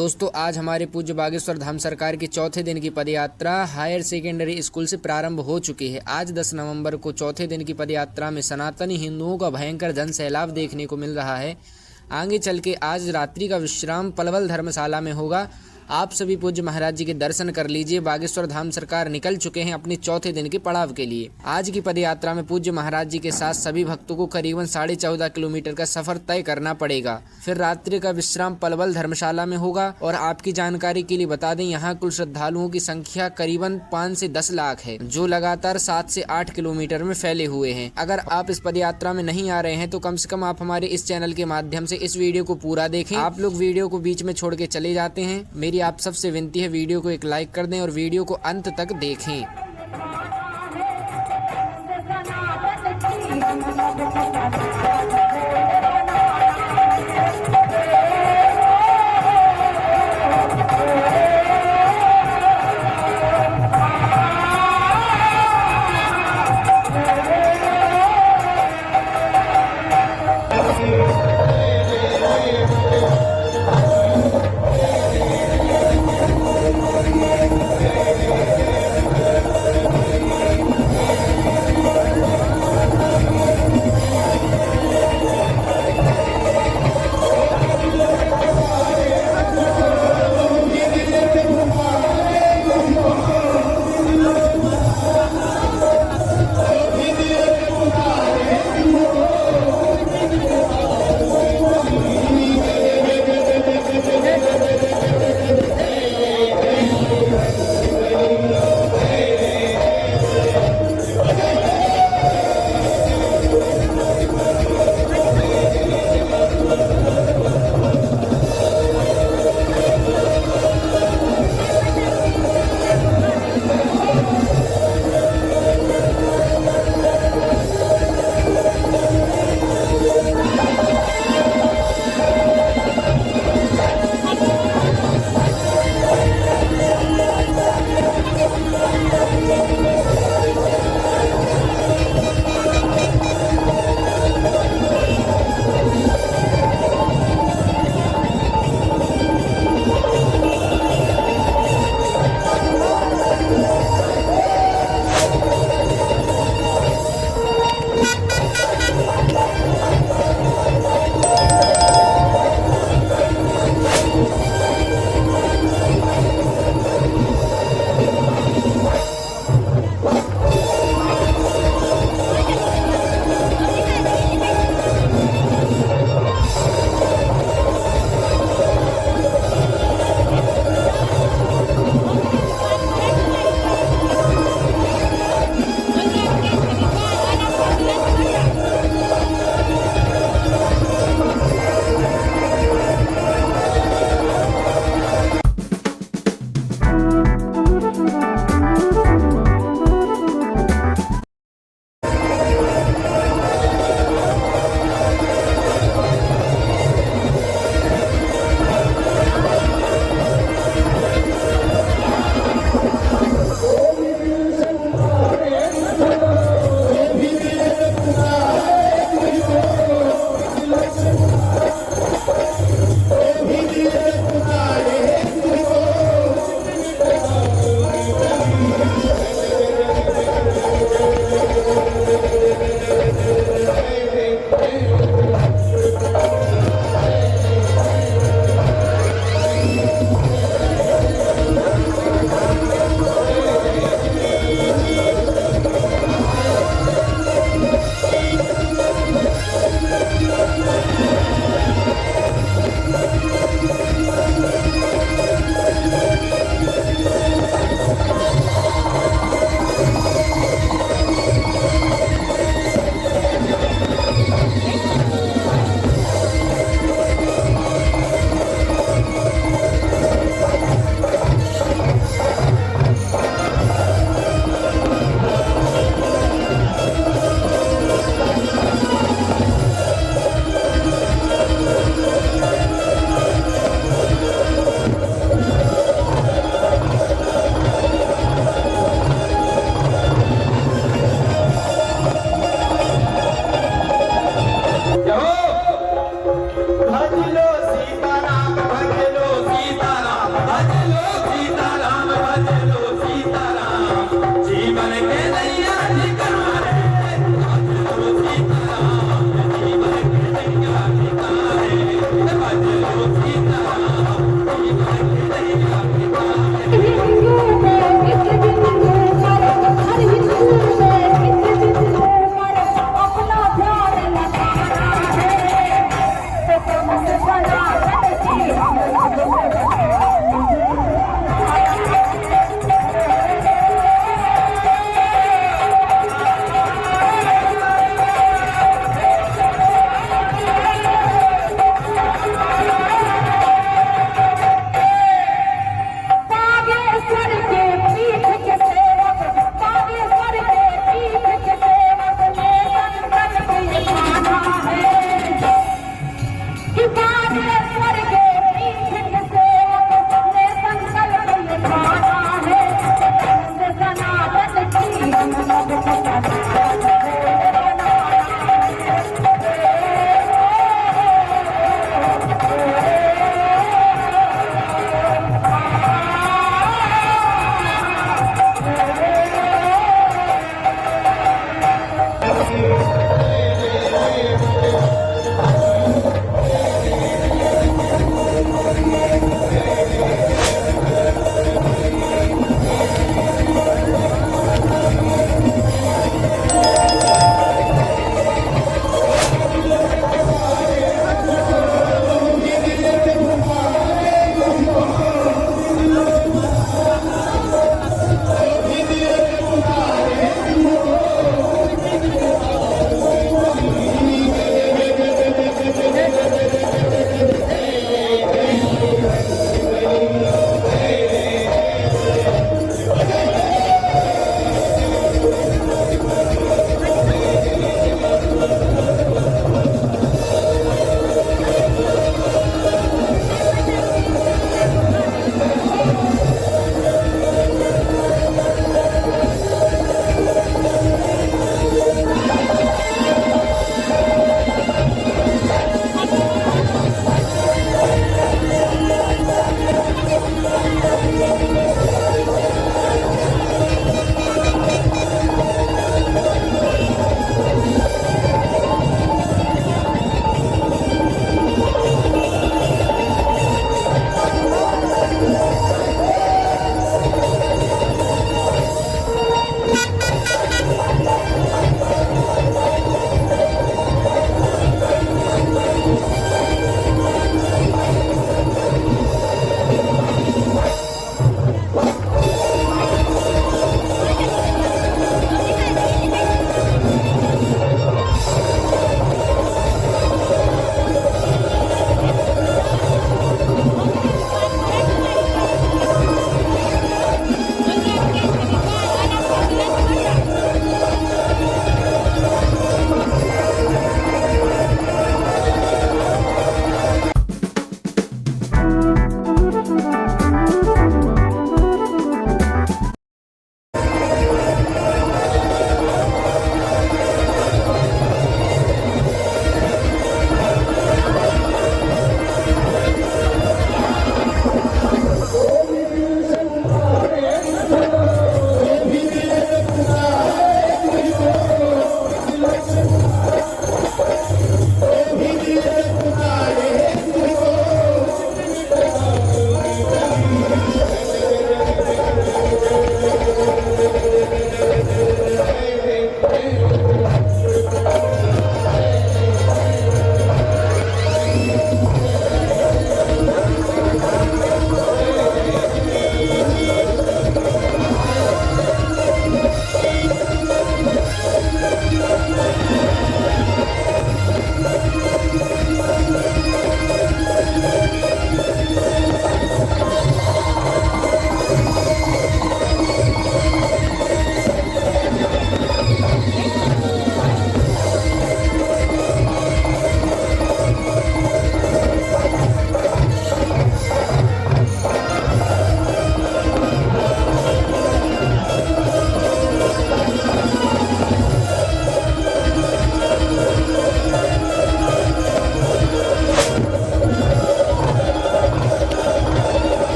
दोस्तों आज हमारे पूज्य बागेश्वर धाम सरकार की चौथे दिन की पदयात्रा हायर सेकेंडरी स्कूल से प्रारंभ हो चुकी है। आज 10 नवंबर को चौथे दिन की पदयात्रा में सनातनी हिंदुओं का भयंकर जन सैलाब देखने को मिल रहा है। आगे चल के आज रात्रि का विश्राम पलवल धर्मशाला में होगा। आप सभी पूज्य महाराज जी के दर्शन कर लीजिए। बागेश्वर धाम सरकार निकल चुके हैं अपने चौथे दिन के पड़ाव के लिए। आज की पदयात्रा में पूज्य महाराज जी के साथ सभी भक्तों को करीबन 14.5 किलोमीटर का सफर तय करना पड़ेगा। फिर रात्रि का विश्राम पलवल धर्मशाला में होगा। और आपकी जानकारी के लिए बता दें, यहाँ कुल श्रद्धालुओं की संख्या करीबन 5 से 10 लाख है, जो लगातार 7 से 8 किलोमीटर में फैले हुए हैं। अगर आप इस पदयात्रा में नहीं आ रहे हैं तो कम से कम आप हमारे इस चैनल के माध्यम से इस वीडियो को पूरा देखें। आप लोग वीडियो को बीच में छोड़ के चले जाते हैं। मेरी आप सबसे विनती है, वीडियो को एक लाइक कर दें और वीडियो को अंत तक देखें।